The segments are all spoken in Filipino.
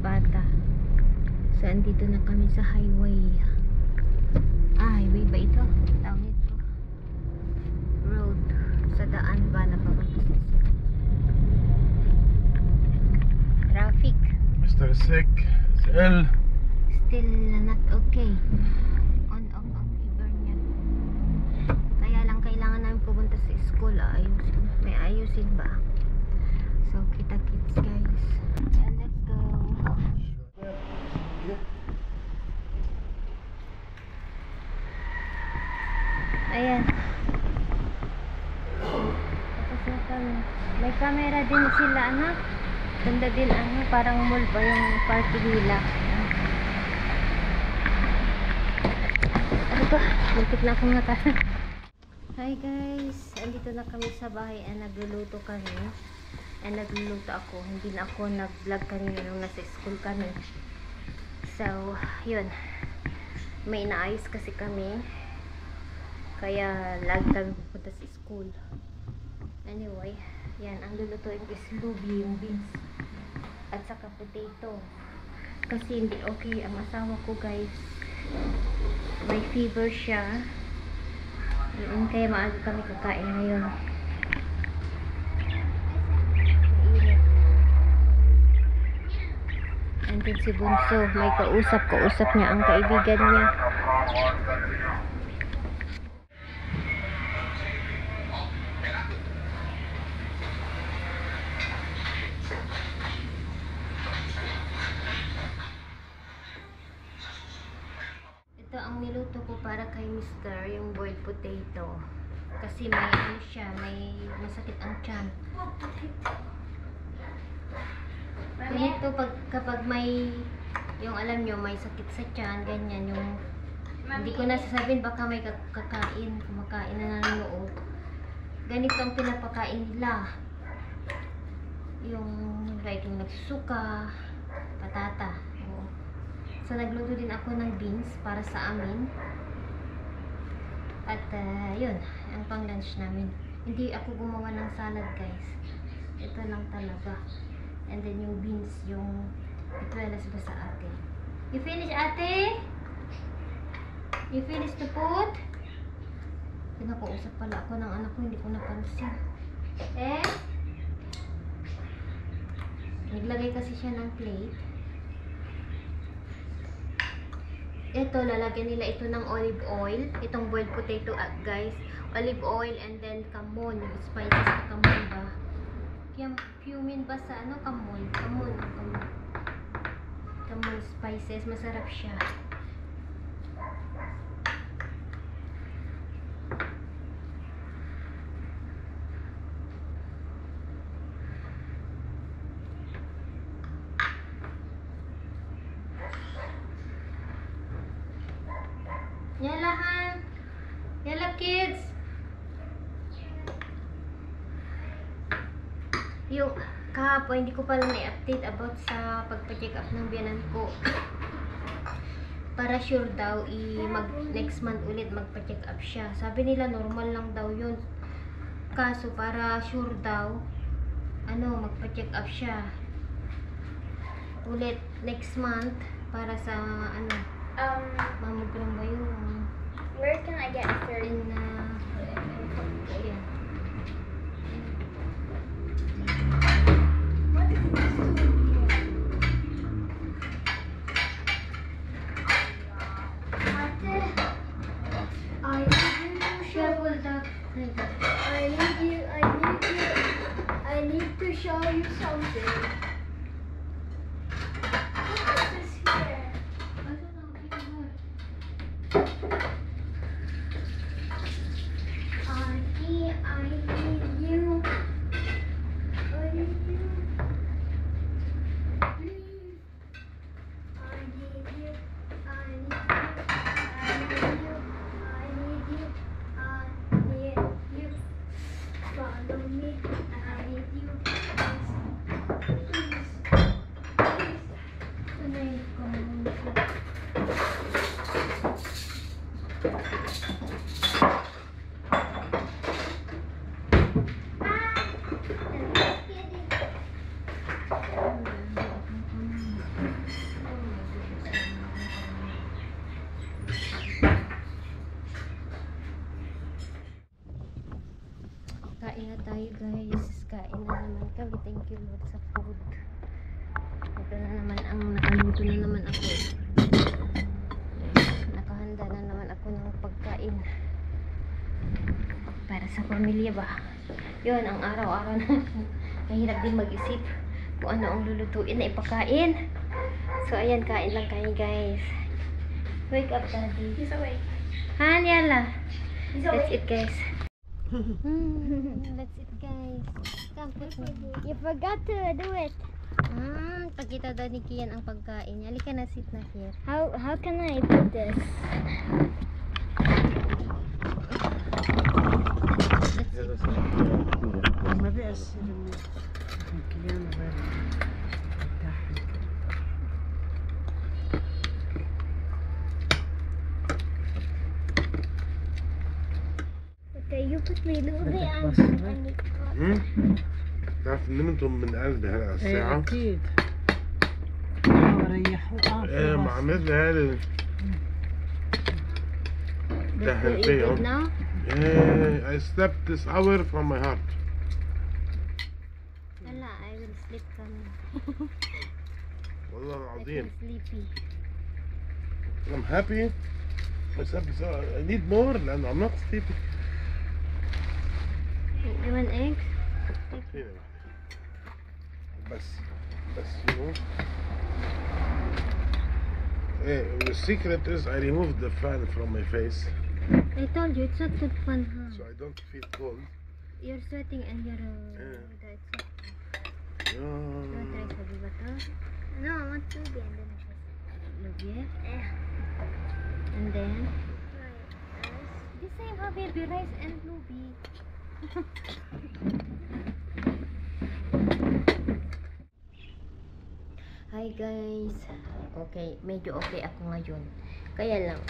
bata. So andito na kami sa highway. Highway ba ito? Tawag ito road. Sa daan ba na papunta sa school? Traffic. Mr. Sick, si L. Still not okay. On off ang fever niya. Kaya lang kailangan namin pupunta sa school. Ayusin. May ayusin ba? So kita kits guys. And let's go. Ayan. Tapos na kami. May camera din sila, anak. Ganda din, parang mall ba yung parking nila. Ano to? Muntik na akong natasan. Hi guys. Andito na kami sa bahay. Nagluluto kami. Nagluluto ako. Hindi na ako nag-vlog kanina nung nasa school kami. So, yun. May inaayos kasi kami. Kaya lagi kami pupunta sa school. Anyway, yan. Ang lulutuin ko is lubi, yung beans. At saka potato. Kasi hindi okay ang asawa ko guys. May fever siya. Kaya maaga kami kakain ngayon. Mainit. And then si Bunso, may kausap niya ang kaibigan niya. Ito ang niluto ko para kay Mr. yung boiled potato. Kasi may siya, may masakit ang tiyan. Ganito kapag may, yung alam nyo, may sakit sa tiyan, ganyan, yung, hindi ko na sasabihin, baka may kumakain na nanonood. Ganito ang pinapakain nila. Yung, like, yung nagsusuka, patata. So, nagluto din ako ng beans para sa amin. At, yun, ang pang lunch namin. Hindi ako gumawa ng salad, guys. Ito lang talaga. And then, yung beans, yung ituelas ba sa ate. You finish, ate? You finish the food? Pinapausap pala ako ng anak ko, hindi ko napansin. Naglagay kasi siya ng plate. Ito, lalagyan nila ito ng olive oil. Itong boiled potato, guys. Olive oil and then kamon. Yung spices na kamon ba? Cumin ba sa kamon? Kamon spices. Masarap siya. Yala, Han. Yala, kids. Yung kahapon, hindi ko pala na-update about sa pagpa-check up ng biyanan ko. Para sure daw, next month ulit magpa-check up siya. Sabi nila, normal lang daw yun. Kaso, para sure daw, magpa-check up siya. Ulit, next month, para sa, mammogram ba yun? Where can I get a third? Ayan. What is this? I need to show you something. What is this here? Hi guys, kain na naman kami. Thank you Lord sa food. Ito na naman ang nakaluto na naman ako. Nakahanda na naman ako ng pagkain. Para sa pamilya ba? Yun, ang araw-araw na mahirap din mag-isip kung ano ang lulutuin na ipakain. So ayan, kain lang kayo guys. Wake up daddy. He's awake. Han, yala. He's That's awake. it guys. That's it guys. Come put me. You forgot to do it. Pagkita daw ni Kian ang pagkain niya. Halika na, sit na here. How can I put this? That's it. ما بيأثر الكيان غير بتاعها. Okay, you put me a little bit بس and تعرف ان انتم من قلبي هلا ايه الساعة اكيد ريحوا ايه ما عملت لي هذا That's Dahil it kayo. now. Yeah, I slept this hour from my heart. Wala, I will sleep coming. والله I العظيم. feel sleepy. I'm happy. بس I need more لأنه I'm not sleeping. You want eggs? فيني واحدة. بس you know. The secret is I removed the fan from my face I told you, it's not good fun, huh? so I don't feel cold. You're sweating and you're... Yeah. That's it. You want to try Yeah. sabi ba to? no, I want to be and then Lubye. eh. And then... Right. The same ha, baby. Rice and lubi. Hi guys. Okay, medyo okay ako ngayon. Kaya lang,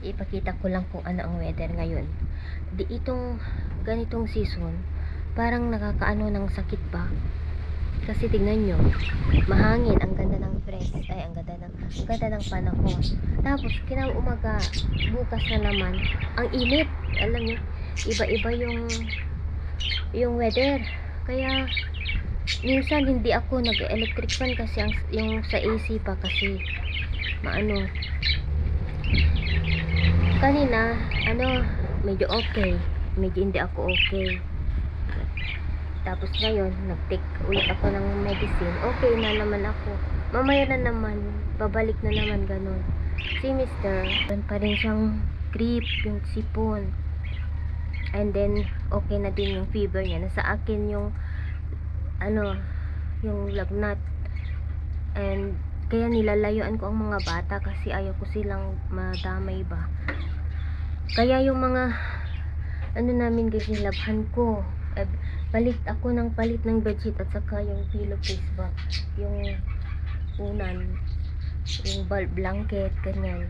ipakita ko lang kung ano ang weather ngayon. Itong ganitong season, parang nakakaano ng sakit ba? Kasi tingnan nyo, mahangin, ang ganda ng fresh, ang ganda ng panahon. Tapos, kinang umaga, bukas na naman, ang init. Alam nyo, iba-iba yung weather. Kaya, minsan hindi ako nag-electric fan kasi yung sa AC pa kasi maano. Kanina, medyo okay. Medyo hindi ako okay. Tapos ngayon, nag-take ulit ako ng medicine. Okay na naman ako. Mamaya na naman, babalik na naman ganun. Si Mr. pa rin siyang grip, yung sipon. And then, okay na din yung fever niya. Nasa akin yung yung lagnat. And kaya nilalayuan ko ang mga bata kasi ayaw ko silang madamay ba. Kaya yung mga namin guys, nilabhan ko. Palit ako ng bedsheet at saka yung pillowcase ba. Yung unan, yung blanket, ganyan.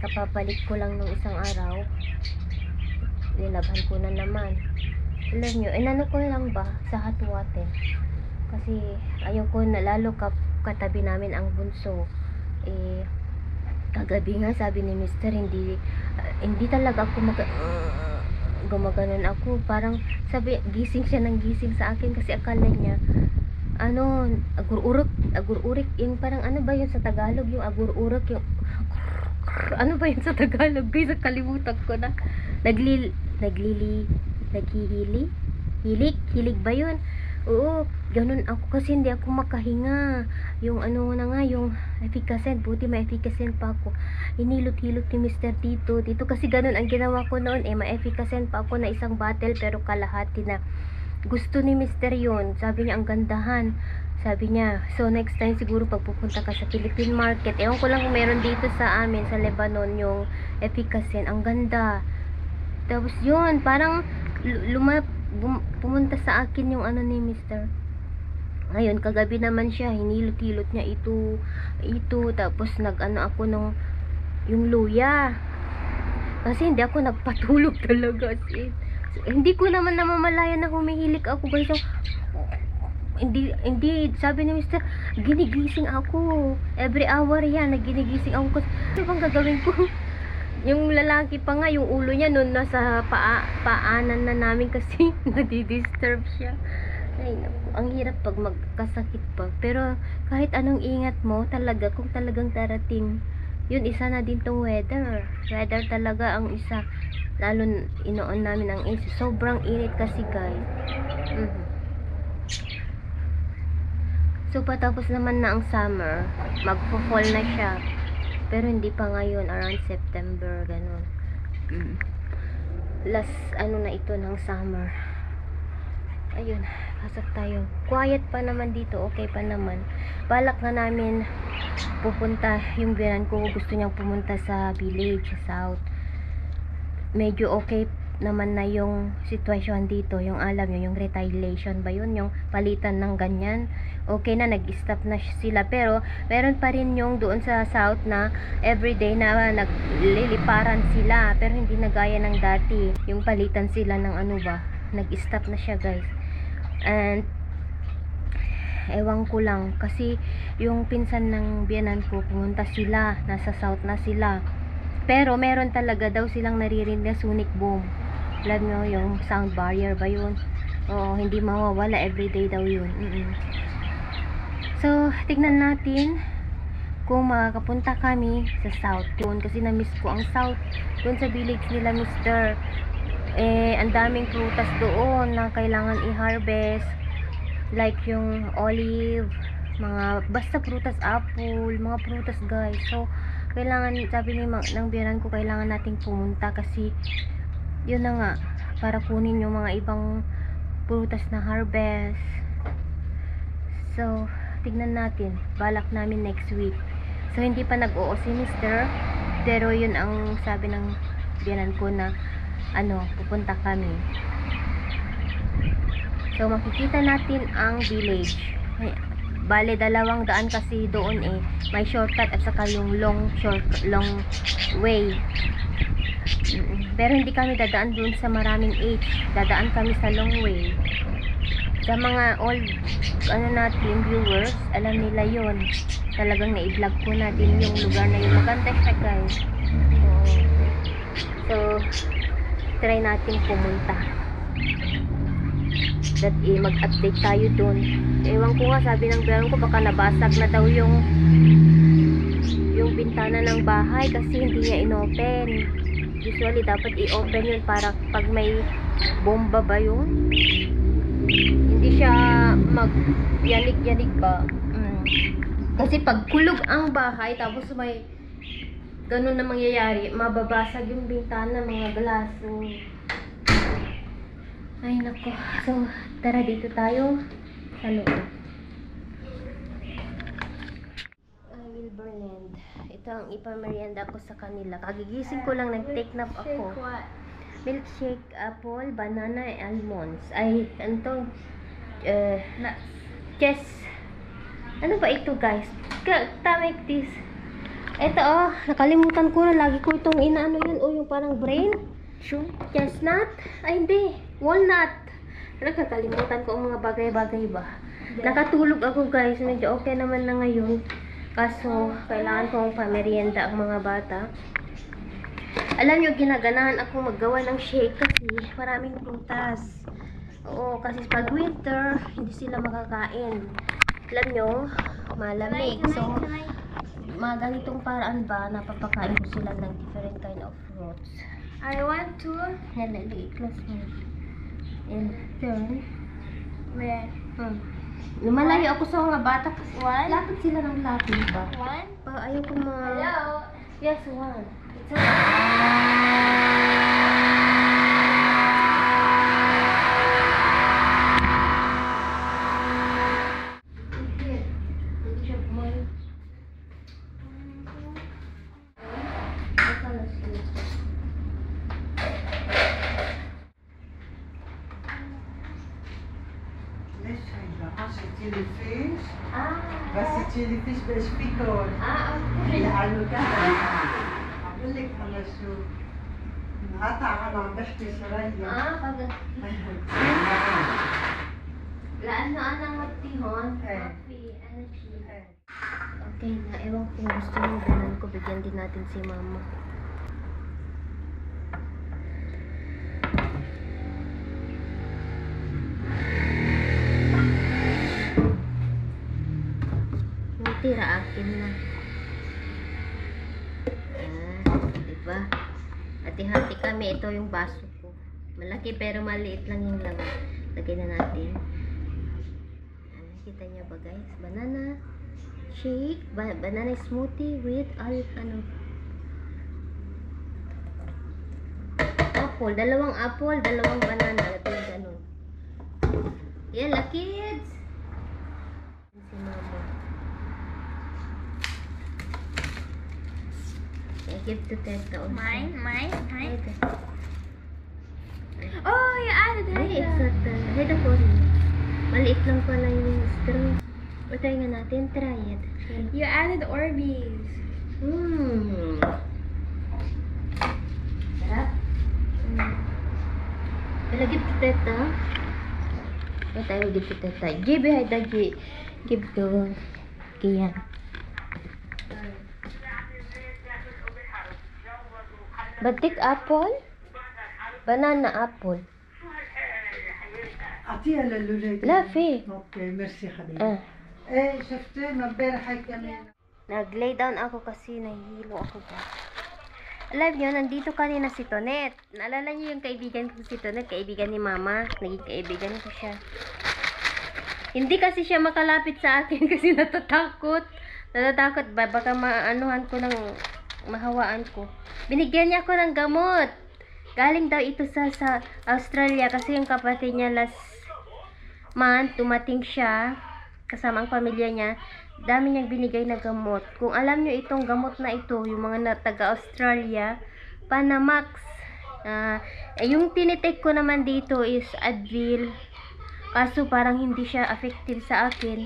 Kapapalit ko lang nung isang araw. Nilabhan ko na naman. Alam nyo, inano ko lang ba sa hot water. Kasi ayaw ko na, lalo katabi namin ang bunso. Kagabi nga sabi ni Mr. hindi talaga ako gumaganon ako. Parang sabi, gising siya ng gising sa akin kasi akala niya agur-urik yung parang ano ba yun sa Tagalog, yung agur-urik, yung ano ba yun sa Tagalog guys, kalimutan ko na. Hilik ba yun? Oo, ganun ako kasi hindi ako makahinga. Yung yung efficacent, buti may efficacent pa ako. Hinilot-hilot ni Mr. Tito kasi ganun ang ginawa ko noon, may efficacent pa ako na isang bottle pero kalahati na. Gusto ni Mr. yun, sabi niya ang gandahan. Sabi niya, so next time siguro pag pupunta ka sa Philippine Market, ewan ko lang kung meron dito sa amin sa Lebanon yung efficacent, ang ganda. Tapos yun, parang pumunta sa akin yung ni Mr. Ngayon, kagabi naman siya, hinilot-hilot niya ito, tapos ako nung yung luya. Kasi hindi ako nagpatulog talaga. So, hindi ko naman namamalayan na humihilik ako guys. Hindi, sabi ni Mr. ginigising ako. Every hour yan, naginigising ako. Ano bang gagawin ko? Yung lalaki pa nga, yung ulo niya nun nasa paanan na namin kasi nadidisturb siya. Ay, naku, ang hirap pag magkasakit pa. Pero kahit anong ingat mo, talaga, kung talagang darating, yun, isa na din tong weather. Weather talaga ang isa. Lalo inoon namin ang AC. Sobrang init kasi, guys. So, patapos naman na ang summer. Magpo-fall na siya. Pero hindi pa ngayon, around September, ganun. Last, na ito ng summer. Ayun, pasok tayo. Quiet pa naman dito, okay pa naman. Balak na namin pupunta, yung biyanan ko, gusto niyang pumunta sa village, sa south. Medyo okay naman na yung sitwasyon dito, yung alam nyo, yung retaliation ba yun, yung palitan ng ganyan. Okay na, nag-stop na sila, pero meron pa rin yung doon sa south na everyday na nagliliparan sila, pero hindi na gaya ng dati, yung palitan sila ng nag-stop na siya, guys. And ewan ko lang, kasi yung pinsan ng biyanan ko, pumunta sila, nasa south na sila, pero meron talaga daw silang naririnig na sonic boom. Alam nyo, yung sound barrier ba yun? Oo, hindi mawawala, everyday daw yun. So, tignan natin kung makakapunta kami sa south doon, kasi na-miss ko ang south doon sa village nila, Mr. Ang daming prutas doon na kailangan i-harvest, like yung olive, mga basta prutas, apple, mga prutas, guys. So, kailangan, sabi ng biyanan ko, kailangan nating pumunta kasi yun na nga, para kunin yung mga ibang prutas na harvest. So, tignan natin, balak namin next week. So, hindi pa nag-oo si Mr. Pero yun ang sabi ng biyanan ko na pupunta kami. So, makikita natin ang village. Bale, 2 daan kasi doon may shortcut at saka yung long way. Pero hindi kami dadaan doon sa maraming H. Dadaan kami sa long way. Sa mga old natin viewers, alam nila yon. Talagang na-i-vlog ko natin yung lugar na yun. Maganda siya, guys. So, try natin pumunta. Mag-update tayo doon. Ewan ko nga, sabi ng biyanan ko, baka nabasag na daw yung bintana ng bahay kasi hindi niya inopen. Usually dapat i-open yun para pag may bomba ba yun, hindi siya mag-yanig-yanig ba. Kasi pag kulog ang bahay tapos may ganun na mangyayari, mababasag yung bintana, mga glass. So, ay nako. So, tara dito tayo sa loob. Wilberland. Ito ang ipamerienda ko sa kanila. Kagigising ko lang, nag-take nap ako. Milkshake, apple, banana, almonds. Ay, chess. Ano ba ito, guys? Tamik this. Ito, nakalimutan ko na. Lagi ko itong inaano yun. O, yung parang brain. Chestnut? Ay, hindi. Walnut. Nakakalimutan ko ang mga bagay-bagay ba. Nakatulog ako, guys. Medyo okay naman na ngayon. Kaso, kailangan kong pamerienda ang mga bata. Alam nyo, ginaganahan ako maggawa ng shake kasi maraming prutas. Oo, kasi pag winter, hindi sila makakain. Alam nyo, malamig. So, mga ganitong paraan ba, napapakain ko sila ng different kind of fruits. I want to. Nalali, close mo. And turn. Where? Lumalayo ako sa mga bata kasi lapit sila ng lapit ba? One. Ayaw ko Hello. Yes, one. It's jellyfish. بس okay. jellyfish باش فيكون Okay. لأنه كان أقول لك أنا شو انقطع أنا عم بحكي شوية. Laano anang matihon? Coffee, energy. Okay na, ewan kung gusto mo ganan ko, bigyan din natin si mama. tira akin na. Diba? Hati-hati kami. Ito yung baso ko. Malaki pero maliit lang yung laman. Lagay na natin. Kita niyo ba guys? Banana shake, banana smoothie with apple. Dalawang apple, dalawang banana. Ito yung ganun. Yan la kids. Si mama. I give to Testa also. Mine. Okay. Oh, you added Ay, it. it's not head of maliit lang pala yung straw. O try nga natin, try it. You added Orbeez. Sarap. Lagip to Teta. O tayo lagip to Teta. Give it, give to Kian. Batik apple? Banana apple. أعطيها للولاد. لا في. أوكي ميرسي حبيبي. إيه شفتي ما امبارح هيك كمان. Nag-lay down ako kasi nahihilo ako ba. Alam nyo, nandito kanina si Tonet. Naalala nyo yung kaibigan ko si Tonet, kaibigan ni Mama. Naging kaibigan ko siya. Hindi kasi siya makalapit sa akin kasi natatakot. Natatakot ba? Baka maanuhan ko ng mahawaan ko. Binigyan niya ako ng gamot. Galing daw ito sa Australia kasi yung kapatid niya last month, tumating siya kasama ang pamilya niya. Dami niyang binigay na gamot. Kung alam nyo itong gamot na ito, yung mga taga-Australia, Panamax. Yung tinitake ko naman dito is Advil. Kaso parang hindi siya effective sa akin.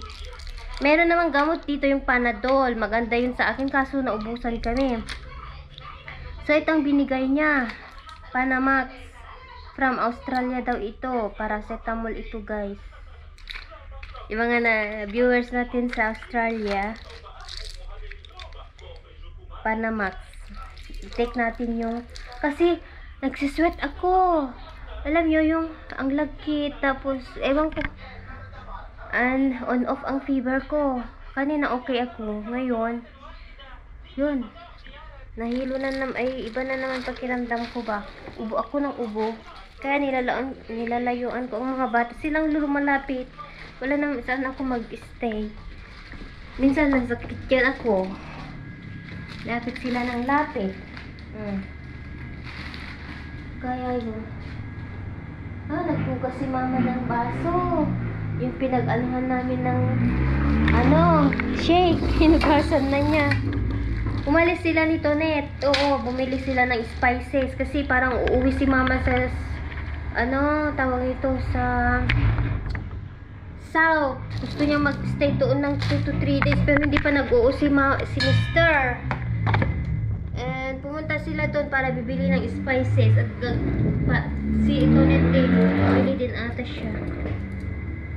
Meron namang gamot dito yung Panadol. Maganda yun sa akin kaso naubusan kami. So itong binigay niya, Panamax. From Australia daw ito. Paracetamol ito guys. Yung mga viewers natin sa Australia, Panamax. I-take natin yung, kasi nagsisweat ako. Alam nyo yung ang lagkit, tapos ewan ko, and on off ang fever ko. Kanina okay ako, ngayon yun, nahilo na naman, ay iba na naman pakiramdam ko ba. Ubo ako ng ubo, kaya nilalayuan ko ang mga bata. Silang lumalapit, wala naman saan ako mag-stay. Minsan nasakit yan ako, lapit sila ng lapit. Kaya yun. Nagbukas si Mama ng baso. Yung pinag-anuhan namin ng shake. Hinugasan na niya. Umalis sila ni Tonet. Oo, bumili sila ng spices. Kasi parang uuwi si Mama sa tawag ito sa South. Gusto niya mag-stay doon ng 2 to 3 days. Pero hindi pa nag-uwi si Mr. And pumunta sila doon para bibili ng spices. At si Tonet din, bibili din ata siya.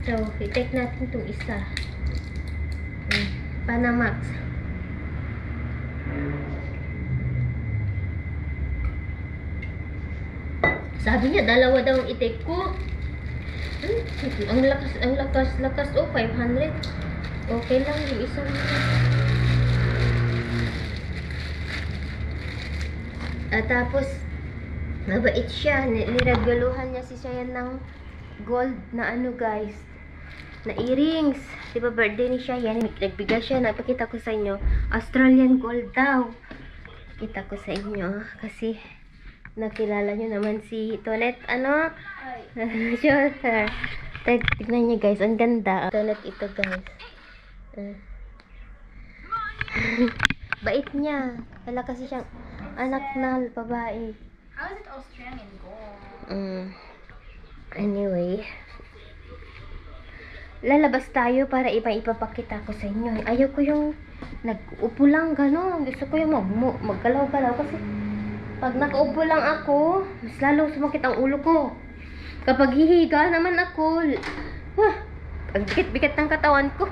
So, i-take natin itong isa. Panamax. Sabi niya, dalawa daw ang i-take ko. Ang lakas. Oh, 500. Okay lang yung isang. Tapos, mabait siya. Niregaluhan niya si Shayan ng gold na guys, na earrings. Diba birthday ni Shayan? Nagbigay siya. Napakita ko sa inyo. Australian gold daw. Kita ko sa inyo. Kasi, nakilala nyo naman si Tonet. Sure. Tignan nyo guys. Ang ganda. Tonet ito guys. Bait niya. Wala kasi siyang anak na babae. How is it Australian gold? Anyway, lalabas tayo para ipapakita ko sa inyo. Ayaw ko yung nag-upo lang gano'n. Gusto ko yung maggalaw-galaw kasi pag nakaupo lang ako, mas lalo sumakit ang ulo ko. Kapag hihiga naman ako, ang bigat-bigat ng katawan ko.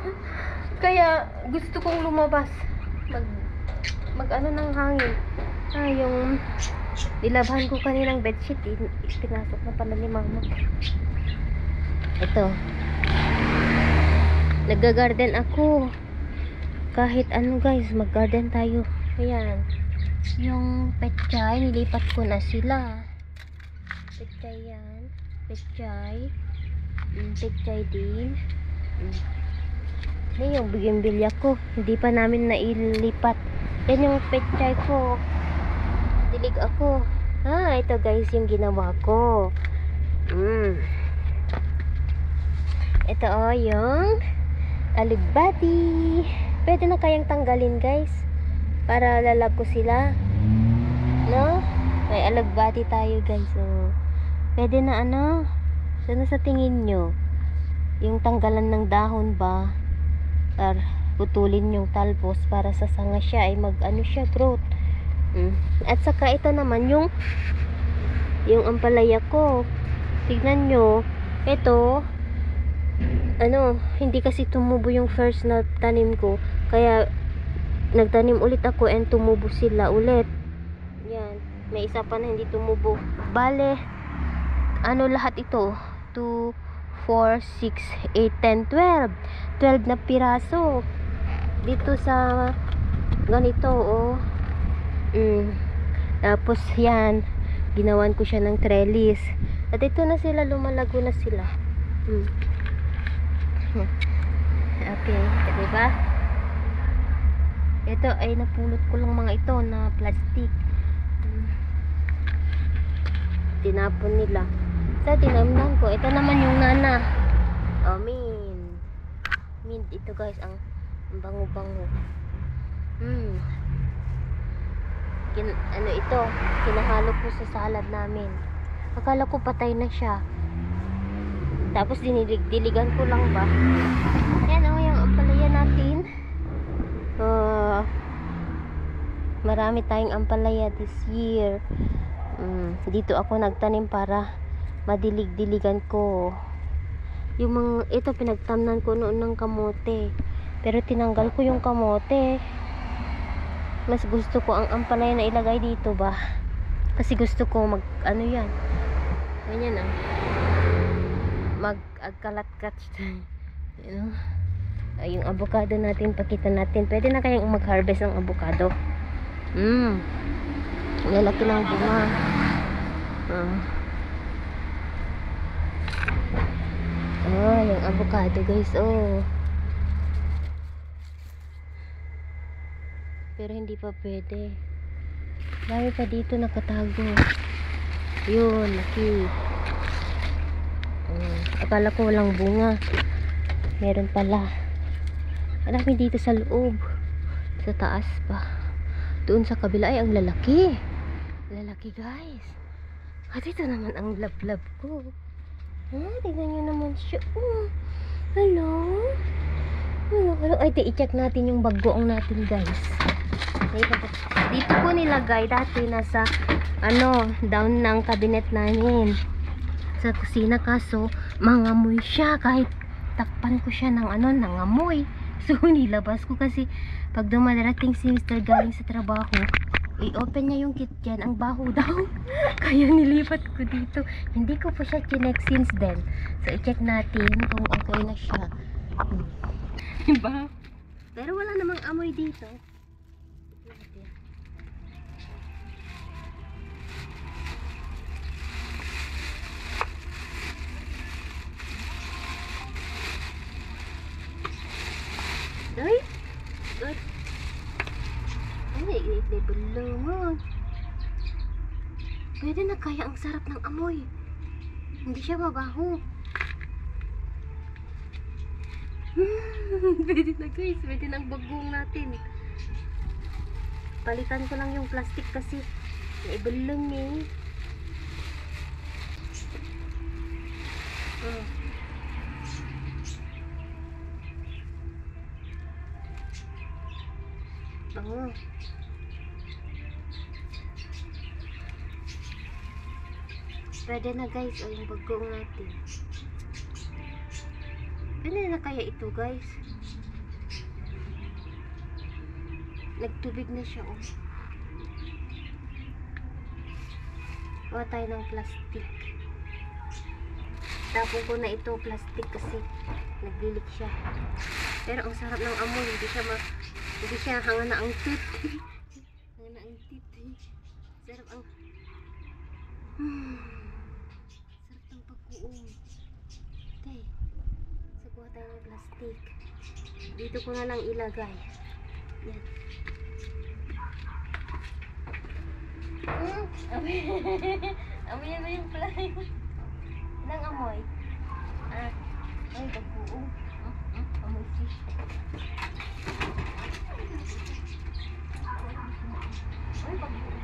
Kaya gusto kong lumabas. Mag ng hangin. Yung nilabhan ko kaninang bedsheet, pinasok na pala ni Mama. Ito. Nagga-garden ako. kahit ano guys, mag-garden tayo. Ayan. Yung petchay, nilipat ko na sila. Petchay yan. Petchay. Petchay din. Yan yung bougainvillea ko. Hindi pa namin nailipat. Yan yung petchay ko. Dilig ako. Ito guys yung ginawa ko. Ito yung alugbati. Pwede na kayang tanggalin guys. Para lalag ko sila. No? May alugbati tayo guys. So, pwede na ano? Sana sa tingin nyo? Yung tanggalan ng dahon ba? Para putulin yung talbos para sa sanga siya ay mag ano siya growth. At saka ito naman yung ampalaya ko. Tignan nyo. Ito ano, hindi kasi tumubo yung first na tanim ko. Kaya nagtanim ulit ako and tumubo sila ulit. Yan. May isa pa na hindi tumubo. Bale, ano lahat ito? 2, 4, 6, 8, 10, 12. 12 na piraso. Dito sa ganito, oh. Tapos yan, ginawan ko siya ng trellis. At ito na sila, lumalago na sila. Okay, diba? Ito ay napulot ko lang mga ito na plastic. Tinapon nila. Sa tinamnan ko, ito naman yung nana. Mint ito guys, ang bango-bango. Ano ito, kinahalo ko sa salad namin. Akala ko patay na siya. Tapos diligan ko lang ba. Yan yung ampalaya natin. Marami tayong ampalaya this year. Dito ako nagtanim para madilig-diligan ko. Yung mga ito pinagtamnan ko noon ng kamote. Pero tinanggal ko yung kamote. Mas gusto ko ang ampalaya na ilagay dito ba. Kasi gusto ko mag ano yan. Ganyan mag-agkalat-kat. You know? Yung avocado natin, pakita natin. Pwede na kayang mag-harvest ng avocado. Lalaki lang bunga. Yung avocado guys, pero hindi pa pwede. Dami pa dito nakatago. Yun, laki. Akala ko walang bunga. Meron pala. Marami dito sa loob. Sa taas pa. Doon sa kabila ay ang lalaki. Lalaki guys. At ito naman ang lablab ko. Tignan nyo naman siya. Hello? Hello? Ay, i-check natin yung bagoong natin guys. Dito ko nilagay dati nasa down ng cabinet namin sa kusina, kaso mangamoy siya kahit takpan ko siya ng nangamoy. So nilabas ko kasi pag dumarating si Mr. galing sa trabaho, i-open niya yung kitchen, ang baho daw. Kaya nilipat ko dito. Hindi ko pa siya chinek since then. So i-check natin kung okay na siya. Diba? Pero wala namang amoy dito. Ay! Ay! Ay, belungan. Pwede na kaya, ang sarap ng amoy. Hindi siya mabaho. Pwede na guys, pwede na ang bagong natin. Palitan ko lang yung plastic kasi naibelong eh. Bango. Pwede na guys, yung bagong natin. Pwede na kaya ito guys? Nagtubig na siya Gawa tayo ng plastic. Tapon ko na ito plastic kasi naglilik siya. Pero ang sarap ng amoy, hindi siya Hindi siya hanga na ang tit. Hanga na ang tit. Sarap ang... Sarap ng pagkuong. Okay. So, kuha tayo ng plastic. Dito ko na lang ilagay. Yan. Amoy. Amoy na yung fly. Ilang amoy? Ay, pagkuong. Amoy fish. Ay, pagkuong.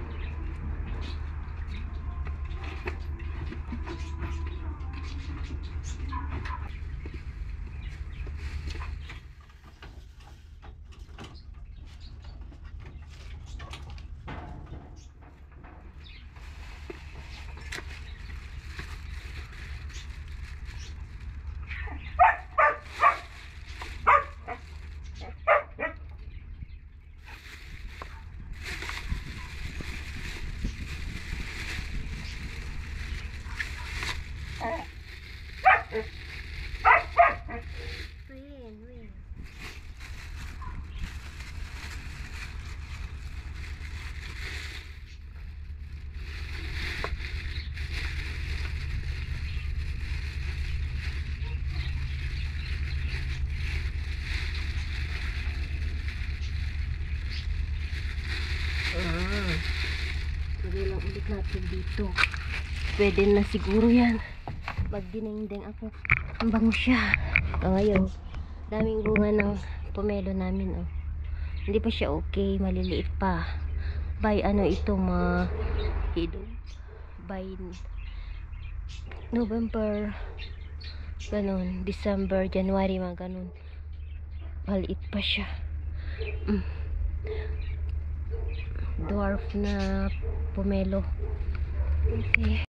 Win. Lagay lang ulit natin dito. Pwede na siguro yan. Magdinengdeng ako. Ang bango siya. Ngayon, daming bunga ng pomelo namin. Hindi pa siya okay. Maliliit pa. By ano ito hidog. By November, ganun. December, January, mga ganun. Maliit pa siya. Dwarf na pomelo. Okay.